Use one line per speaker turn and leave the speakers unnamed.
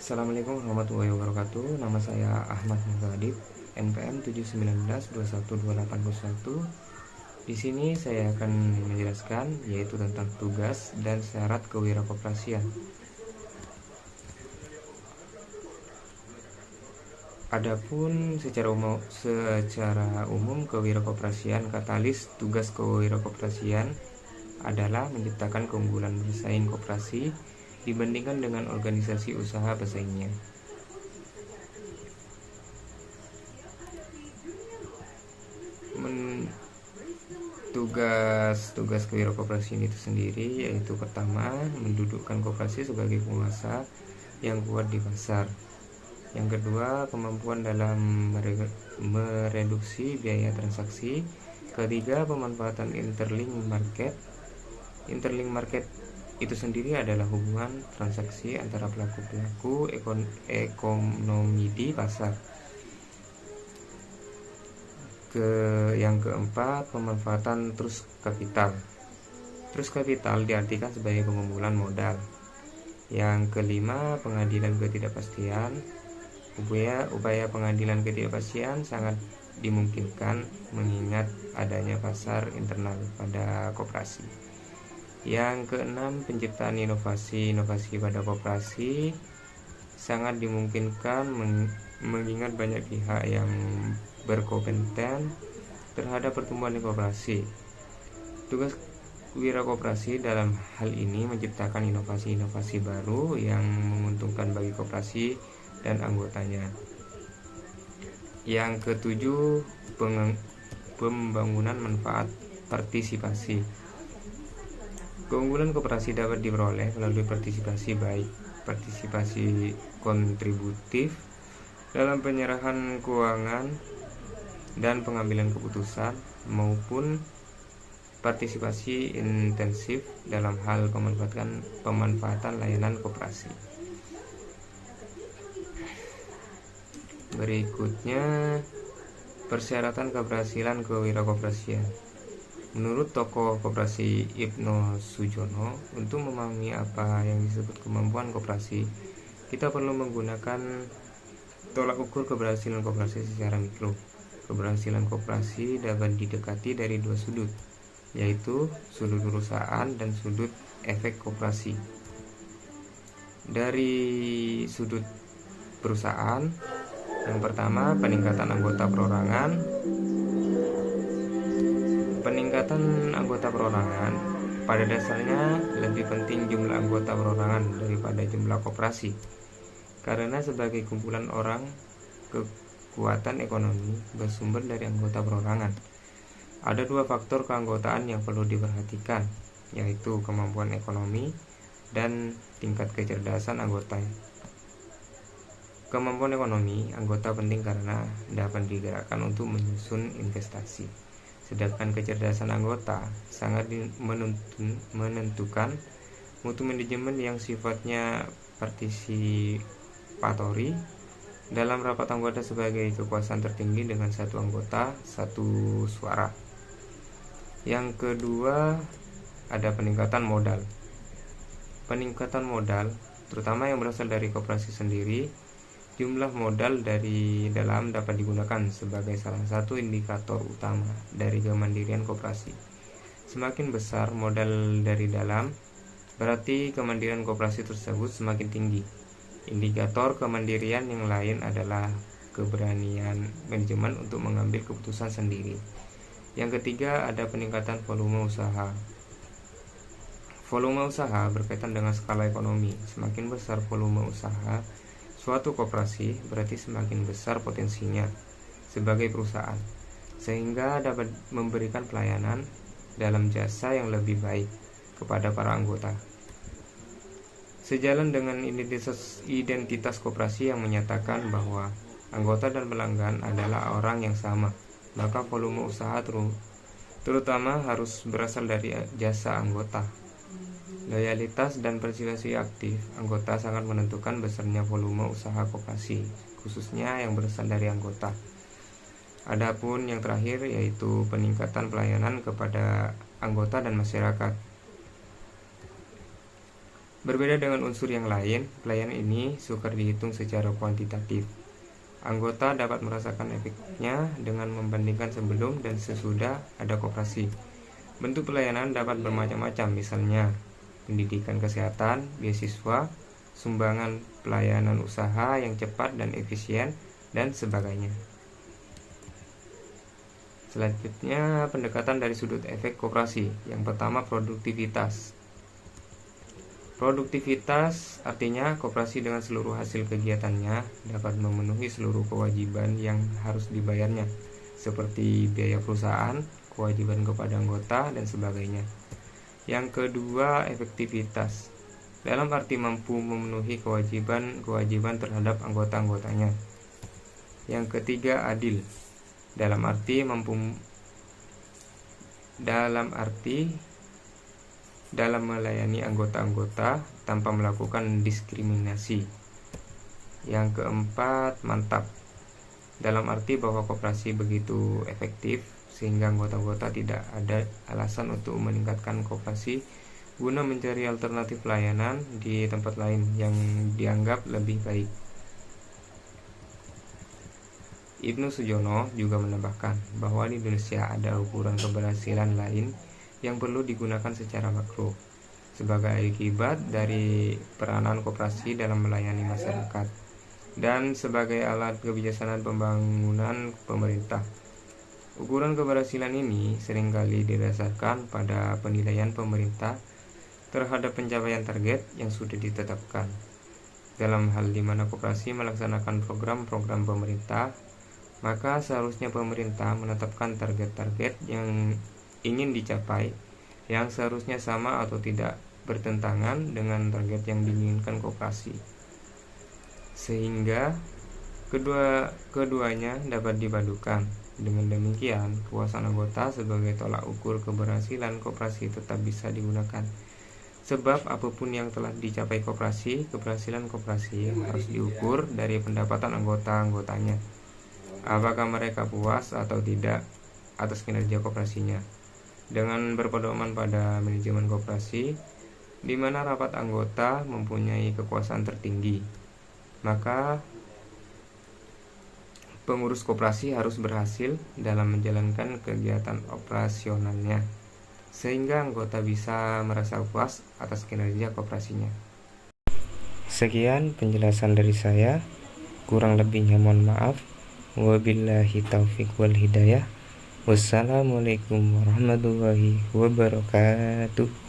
Assalamualaikum warahmatullahi wabarakatuh. Nama saya Ahmad Mughadib, NPM 719212801. Di sini saya akan menjelaskan yaitu tentang tugas dan syarat kewirakoperasian. Adapun secara umum kewirakoperasian, katalis tugas kewirakoperasian adalah menciptakan keunggulan bersaing koperasi dibandingkan dengan organisasi usaha pesaingnya. Tugas kewirakoperasian itu sendiri yaitu pertama, mendudukkan koperasi sebagai penguasa yang kuat di pasar. Yang kedua, kemampuan dalam mereduksi biaya transaksi. Ketiga, pemanfaatan interlink market. Interlink market itu sendiri adalah hubungan transaksi antara pelaku-pelaku ekonomi di pasar. Yang keempat, pemanfaatan trust kapital. Trust kapital diartikan sebagai pengumpulan modal. Yang kelima, pengadilan ketidakpastian. Upaya pengadilan ketidakpastian sangat dimungkinkan mengingat adanya pasar internal pada koperasi. Yang keenam, penciptaan inovasi pada koperasi sangat dimungkinkan mengingat banyak pihak yang berkompeten terhadap pertumbuhan koperasi. Tugas wirakoperasi dalam hal ini menciptakan inovasi-inovasi baru yang menguntungkan bagi koperasi dan anggotanya. Yang ketujuh, pembangunan manfaat partisipasi. Keunggulan koperasi dapat diperoleh melalui partisipasi, baik partisipasi kontributif dalam penyerahan keuangan dan pengambilan keputusan maupun partisipasi intensif dalam hal pemanfaatan layanan koperasi. Berikutnya, persyaratan keberhasilan kewirakoperasian. Menurut tokoh koperasi Ibnu Sujono, untuk memahami apa yang disebut kemampuan koperasi, kita perlu menggunakan tolak ukur keberhasilan koperasi secara mikro. Keberhasilan koperasi dapat didekati dari dua sudut, yaitu sudut perusahaan dan sudut efek koperasi. Dari sudut perusahaan, yang pertama, peningkatan anggota perorangan. Peningkatan anggota perorangan pada dasarnya lebih penting jumlah anggota perorangan daripada jumlah koperasi, karena sebagai kumpulan orang, kekuatan ekonomi bersumber dari anggota perorangan. Ada dua faktor keanggotaan yang perlu diperhatikan, yaitu kemampuan ekonomi dan tingkat kecerdasan anggota. Kemampuan ekonomi anggota penting karena dapat digerakkan untuk menyusun investasi. Sedangkan kecerdasan anggota sangat menentukan mutu manajemen yang sifatnya partisipatori. Dalam rapat anggota sebagai kekuasaan tertinggi dengan satu anggota, satu suara. Yang kedua, ada peningkatan modal. Peningkatan modal, terutama yang berasal dari koperasi sendiri. Jumlah modal dari dalam dapat digunakan sebagai salah satu indikator utama dari kemandirian koperasi. Semakin besar modal dari dalam, berarti kemandirian koperasi tersebut semakin tinggi. Indikator kemandirian yang lain adalah keberanian manajemen untuk mengambil keputusan sendiri. Yang ketiga, ada peningkatan volume usaha. Volume usaha berkaitan dengan skala ekonomi. Semakin besar volume usaha suatu koperasi, berarti semakin besar potensinya sebagai perusahaan, sehingga dapat memberikan pelayanan dalam jasa yang lebih baik kepada para anggota. Sejalan dengan identitas koperasi yang menyatakan bahwa anggota dan pelanggan adalah orang yang sama, maka volume usaha terutama harus berasal dari jasa anggota. Loyalitas dan partisipasi aktif anggota sangat menentukan besarnya volume usaha koperasi, khususnya yang berasal dari anggota. Adapun yang terakhir yaitu peningkatan pelayanan kepada anggota dan masyarakat. Berbeda dengan unsur yang lain, pelayanan ini sukar dihitung secara kuantitatif. Anggota dapat merasakan efeknya dengan membandingkan sebelum dan sesudah ada koperasi. Bentuk pelayanan dapat bermacam-macam, misalnya pendidikan kesehatan, beasiswa, sumbangan pelayanan usaha yang cepat dan efisien, dan sebagainya. Selanjutnya, pendekatan dari sudut efek koperasi. Yang pertama, produktivitas. Produktivitas artinya koperasi dengan seluruh hasil kegiatannya dapat memenuhi seluruh kewajiban yang harus dibayarnya, seperti biaya perusahaan, kewajiban kepada anggota, dan sebagainya. Yang kedua, efektivitas. Dalam arti mampu memenuhi kewajiban terhadap anggota-anggotanya. Yang ketiga, adil. Dalam arti dalam melayani anggota-anggota tanpa melakukan diskriminasi. Yang keempat, mantap. Dalam arti bahwa koperasi begitu efektif sehingga anggota-anggota tidak ada alasan untuk meningkatkan koperasi guna mencari alternatif layanan di tempat lain yang dianggap lebih baik. Ibnu Sujono juga menambahkan bahwa di Indonesia ada ukuran keberhasilan lain yang perlu digunakan secara makro sebagai akibat dari peranan koperasi dalam melayani masyarakat dan sebagai alat kebijaksanaan pembangunan pemerintah. Ukuran keberhasilan ini seringkali didasarkan pada penilaian pemerintah terhadap pencapaian target yang sudah ditetapkan. Dalam hal di mana koperasi melaksanakan program-program pemerintah, maka seharusnya pemerintah menetapkan target-target yang ingin dicapai yang seharusnya sama atau tidak bertentangan dengan target yang diinginkan koperasi, sehingga keduanya dapat dipadukan. Dengan demikian, kepuasan anggota sebagai tolak ukur keberhasilan koperasi tetap bisa digunakan. Sebab apapun yang telah dicapai koperasi, keberhasilan koperasi harus diukur dari pendapatan anggota-anggotanya. Apakah mereka puas atau tidak atas kinerja koperasinya. Dengan berpedoman pada manajemen koperasi, di mana rapat anggota mempunyai kekuasaan tertinggi, maka pengurus koperasi harus berhasil dalam menjalankan kegiatan operasionalnya, sehingga anggota bisa merasa puas atas kinerja koperasinya. Sekian penjelasan dari saya, kurang lebihnya mohon maaf. Wabillahi taufiq wal hidayah. Wassalamualaikum warahmatullahi wabarakatuh.